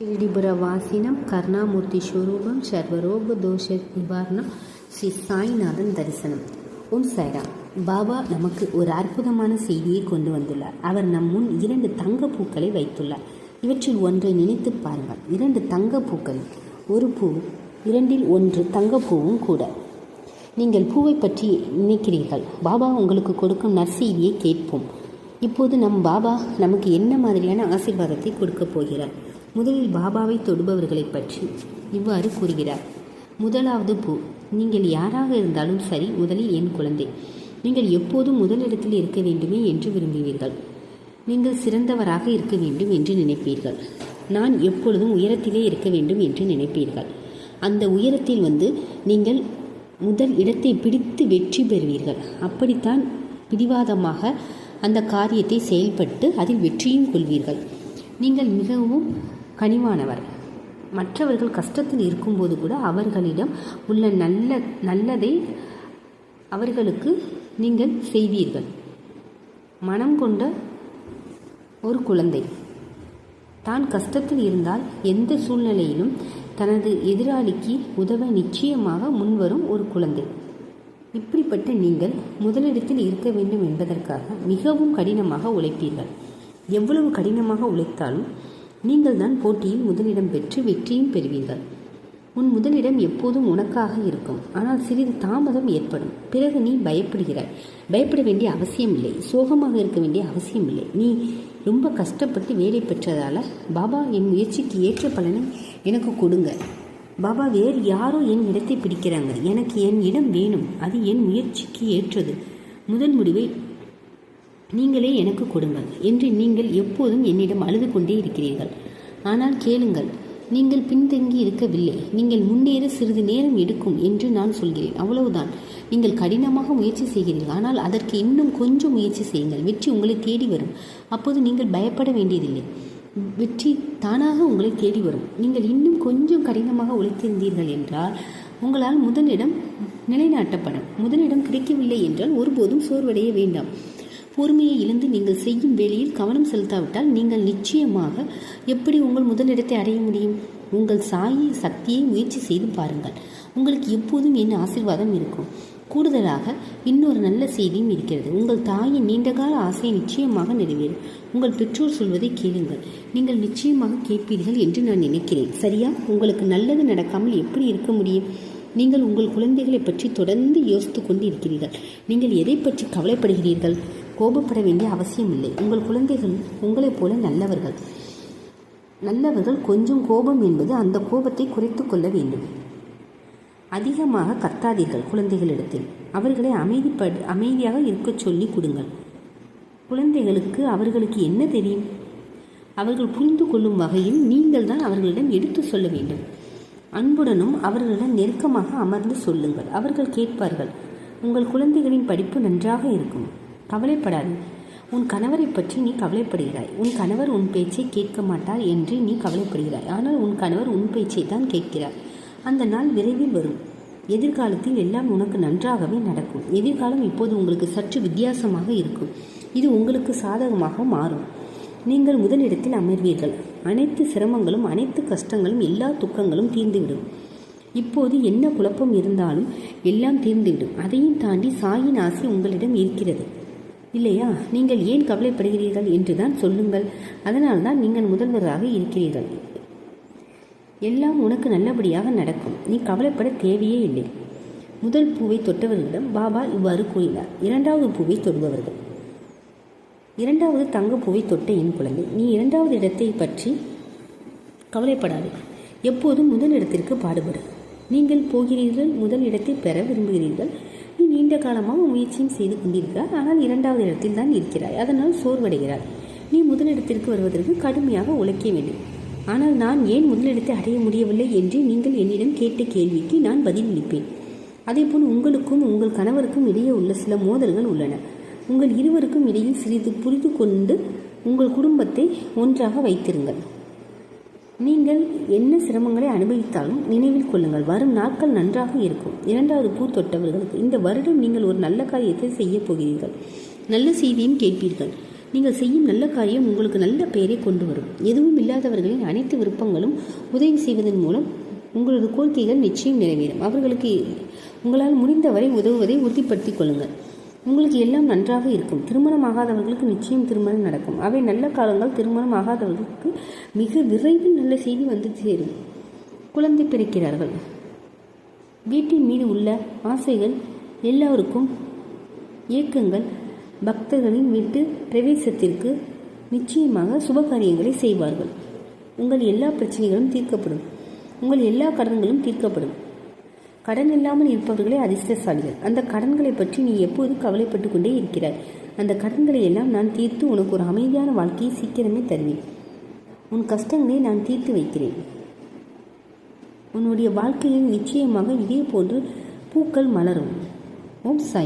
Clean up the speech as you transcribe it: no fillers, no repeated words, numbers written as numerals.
ஷிரடிபுரவாசினம் கருணாமூர்த்தி ஸ்வரூபம் சர்வரோக தோஷ நிவாரணம் ஸ்ரீ சாய்நாதன் தரிசனம். ஓம் சாய்ராம். பாபா நமக்கு ஒரு அற்புதமான செய்தியை கொண்டு வந்துள்ளார். அவர் நம் முன் 2 தங்க பூக்களை வைத்துள்ளார். இவற்றில் ஒன்றை நினைத்து பாருங்கள். 2 தங்க பூக்கள், ஒரு பூ, 2இல் 1 தங்கப்பூவும் கூட. நீங்கள் பூவை பற்றி நினைக்கிறீர்கள். பாபா உங்களுக்கு கொடுக்கும் நற்செய்தியை கேட்போம். இப்போது நம் பாபா நமக்கு என்ன மாதிரியான ஆசீர்வாதத்தை கொடுக்கப் போகிறார்? முதலில் பாபாவை தொடுபவர்களை பற்றி இவ்வாறு கூறுகிறார். முதலாவது பூ. நீங்கள் யாராக இருந்தாலும் சரி, முதலில் என் குழந்தை, நீங்கள் எப்போதும் முதலிடத்தில் இருக்க வேண்டுமே என்று விரும்புவீர்கள். நீங்கள் சிறந்தவராக இருக்க வேண்டும் என்று நினைப்பீர்கள். நான் எப்பொழுதும் உயரத்திலே இருக்க வேண்டும் என்று நினைப்பீர்கள். அந்த உயரத்தில் நீங்கள் முதல் இடத்தை பிடித்து வெற்றி பெறுவீர்கள். அப்படித்தான் பிடிவாதமாக அந்த காரியத்தை செயல்பட்டு அதில் வெற்றியும் கொள்வீர்கள். நீங்கள் மிகவும் கனிவானவர். மற்றவர்கள் கஷ்டத்தில் இருக்கும்போது கூட அவர்களிடம் உள்ள நல்லதை அவர்களுக்கு நீங்கள் செய்வீர்கள். மனம் கொண்ட ஒரு குழந்தை தான் கஷ்டத்தில் இருந்தால் எந்த சூழ்நிலையிலும் தனது எதிராளிக்கு உதவ நிச்சயமாக முன்வரும் ஒரு குழந்தை. இப்படிப்பட்ட நீங்கள் முதலிடத்தில் இருக்க வேண்டும் என்பதற்காக மிகவும் கடினமாக உழைப்பீர்கள். எவ்வளவு கடினமாக உழைத்தாலும் நீங்கள் தான் போட்டியில் முதலிடம் பெற்று வெற்றியும் பெறுவீர்கள். உன் முதலிடம் எப்போதும் உனக்காக இருக்கும். ஆனால் சிறிது தாமதம் ஏற்படும். பிறகு நீ பயப்படுகிறாய். பயப்பட வேண்டிய அவசியம் இல்லை. சோகமாக இருக்க வேண்டிய அவசியம் இல்லை. நீ ரொம்ப கஷ்டப்பட்டு வேலை பெற்றதால பாபா என் முயற்சிக்கு ஏற்ற பலனை எனக்கு கொடுங்க. பாபா வேறு யாரோ என் இடத்தை பிடிக்கிறாங்க. எனக்கு என் இடம் வேணும். அது என் முயற்சிக்கு ஏற்றது. முதல் முடிவை நீங்களே எனக்கு கொடுங்கள் என்று நீங்கள் எப்போதும் என்னிடம் அழுது கொண்டே இருக்கிறீர்கள். ஆனால் கேளுங்கள், நீங்கள் பின்தங்கி இருக்கவில்லை. நீங்கள் முன்னேற சிறிது நேரம் எடுக்கும் என்று நான் சொல்கிறேன். அவ்வளவுதான். நீங்கள் கடினமாக முயற்சி செய்கிறீர்கள். ஆனால் அதற்கு இன்னும் கொஞ்சம் முயற்சி செய்யுங்கள். வெற்றி உங்களை தேடி வரும். அப்போது நீங்கள் பயப்பட வேண்டியதில்லை. வெற்றி தானாக உங்களை தேடி வரும். நீங்கள் இன்னும் கொஞ்சம் கடினமாக உழைத்திருந்தீர்கள் என்றால் உங்களால் முதலிடம் நிலைநாட்டப்படும். முதலிடம் கிடைக்கவில்லை என்றால் ஒருபோதும் சோர்வடைய வேண்டாம். பொறுமையை இழந்து நீங்கள் செய்யும் வேலையில் கவனம் செலுத்தாவிட்டால் நீங்கள் நிச்சயமாக எப்படி உங்கள் முதலிடத்தை அடைய முடியும்? உங்கள் சாயி சக்தியை முயற்சி செய்து பாருங்கள். உங்களுக்கு எப்போதும் என் ஆசீர்வாதம் இருக்கும். கூடுதலாக இன்னொரு நல்ல செய்தியும் இருக்கிறது. உங்கள் தாயின் நீண்டகால ஆசை நிச்சயமாக நிறைவேறும். உங்கள் பெற்றோர் சொல்வதை கேளுங்கள். நீங்கள் நிச்சயமாக கேட்பீர்கள் என்று நான் நினைக்கிறேன். சரியா? உங்களுக்கு நல்லது நடக்காமல் எப்படி இருக்க முடியும்? நீங்கள் உங்கள் குழந்தைகளை பற்றி தொடர்ந்து யோசித்து கொண்டு இருக்கிறீர்கள். நீங்கள் எதை பற்றி கவலைப்படுகிறீர்கள்? கோபப்பட வேண்டிய அவசியம் இல்லை. உங்கள் குழந்தைகள் உங்களைப் போல நல்லவர்கள். கொஞ்சம் கோபம் என்பது அந்த கோபத்தை குறைத்து கொள்ள வேண்டும். அதிகமாக கத்தாதீர்கள் குழந்தைகளிடத்தில். அவர்களை அமைதியாக இருக்க சொல்லி கொடுங்கள். குழந்தைகளுக்கு அவர்களுக்கு என்ன தெரியும்? அவர்கள் புரிந்து கொள்ளும் வகையில் நீங்கள் தான் அவர்களிடம் எடுத்து சொல்ல வேண்டும். அன்புடனும் அவர்களிடம் நெருக்கமாக அமர்ந்து சொல்லுங்கள். அவர்கள் கேட்பார்கள். உங்கள் குழந்தைகளின் படிப்பு நன்றாக இருக்கும். கவலைப்படாது. உன் கணவரை பற்றி நீ கவலைப்படுகிறாய். உன் கணவர் உன் பேச்சை கேட்க மாட்டார் என்று நீ கவலைப்படுகிறாய். ஆனால் உன் கணவர் உன் பேச்சை தான் கேட்கிறார். அந்த நாள் விரைவில் வரும். எதிர்காலத்தில் எல்லாம் உனக்கு நன்றாகவே நடக்கும். எதிர்காலம் இப்போது உங்களுக்கு சற்று வித்தியாசமாக இருக்கும். இது உங்களுக்கு சாதகமாக மாறும். நீங்கள் முதலிடத்தில் அமர்வீர்கள். அனைத்து சிரமங்களும், அனைத்து கஷ்டங்களும், எல்லா துக்கங்களும் தீர்ந்துவிடும். இப்போது என்ன குழப்பம் இருந்தாலும் எல்லாம் தீர்ந்துவிடும். அதையும் தாண்டி சாயின் ஆசை உங்களிடம் இருக்கிறது இல்லையா? நீங்கள் ஏன் கவலைப்படுகிறீர்கள் என்றுதான் சொல்லுங்கள். அதனால்தான் நீங்கள் முதல்வராக இருக்கிறீர்கள். எல்லாம் உனக்கு நல்லபடியாக நடக்கும். நீ கவலைப்பட தேவையே இல்லை. முதல் பூவை தொட்டவர்களிடம் பாபா இவ்வாறு கூறினார். 2வது பூவை தொடுபவர்கள். 2வது தங்கப்பூவை தொட்ட என் குழந்தை, நீ 2வது இடத்தை பற்றி கவலைப்படாது. எப்போதும் முதலிடத்திற்கு பாடுபடு. நீங்கள் போகிறீர்கள். முதல் இடத்தை பெற விரும்புகிறீர்கள். நீ நீண்ட காலமாக முயற்சியும் செய்து கொண்டிருக்கிறாய். ஆனால் 2வது இடத்தில் தான் இருக்கிறாய். அதனால் சோர்வடைகிறாய். நீ முதலிடத்திற்கு வருவதற்கு கடுமையாக உழைக்க வேண்டும். ஆனால் நான் ஏன் முதலிடத்தை அடைய முடியவில்லை என்று நீங்கள் என்னிடம் கேட்ட கேள்விக்கு நான் பதிலளிப்பேன். அதேபோல் உங்களுக்கும் உங்கள் கணவருக்கும் இடையே உள்ள சில மோதல்கள் உள்ளன. உங்கள் இருவருக்கும் இடையில் சிறிது புரிந்து கொண்டு உங்கள் குடும்பத்தை ஒன்றாக வைத்திருங்கள். நீங்கள் என்ன சிரமங்களை அனுபவித்தாலும் நினைவில் கொள்ளுங்கள், வரும் நாட்கள் நன்றாக இருக்கும். 2வது பூ தொட்டவர்களுக்கு இந்த வருடம் நீங்கள் ஒரு நல்ல காரியத்தை செய்ய போகிறீர்கள். நல்ல செய்தியும் கேட்பீர்கள். நீங்கள் செய்யும் நல்ல காரியம் உங்களுக்கு நல்ல பெயரை கொண்டு வரும். எதுவும் இல்லாதவர்களின் அனைத்து விருப்பங்களும் உதவி செய்வதன் மூலம் உங்களது கோரிக்கைகள் நிச்சயம் நிறைவேறும். அவர்களுக்கு உங்களால் முடிந்தவரை உதவுவதை உறுதிப்படுத்திக் கொள்ளுங்கள். உங்களுக்கு எல்லாம் நன்றாக இருக்கும். திருமணம் ஆகாதவர்களுக்கு நிச்சயம் திருமணம் நடக்கும். அவை நல்ல காலங்கள். திருமணம் ஆகாதவர்களுக்கு மிக விரைவில் நல்ல செய்தி வந்து சேரும். குழந்தை பிறக்கிறார்கள். வீட்டின் மீது உள்ள ஆசைகள் எல்லோருக்கும் இயக்கங்கள். பக்தர்களின் வீட்டு பிரவேசத்திற்கு நிச்சயமாக சுபகாரியங்களை செய்வார்கள். உங்கள் எல்லா பிரச்சனைகளும் தீர்க்கப்படும். உங்கள் எல்லா கடன்களும் தீர்க்கப்படும். கடன் இல்லாமல் இருப்பவர்களே அதிர்ஷ்டசாலிகள். அந்த கடன்களை பற்றி நீ எப்போது கவலைப்பட்டு கொண்டே இருக்கிறாய். அந்த கடன்களை எல்லாம் நான் தீர்த்து உனக்கு ஒரு அமைதியான வாழ்க்கையை சீக்கிரமே தருவேன். உன் கஷ்டங்களை நான் தீர்த்து வைக்கிறேன். உன்னுடைய வாழ்க்கையில் நிச்சயமாக இதே போன்று பூக்கள் மலரும். ஓம் சாய்.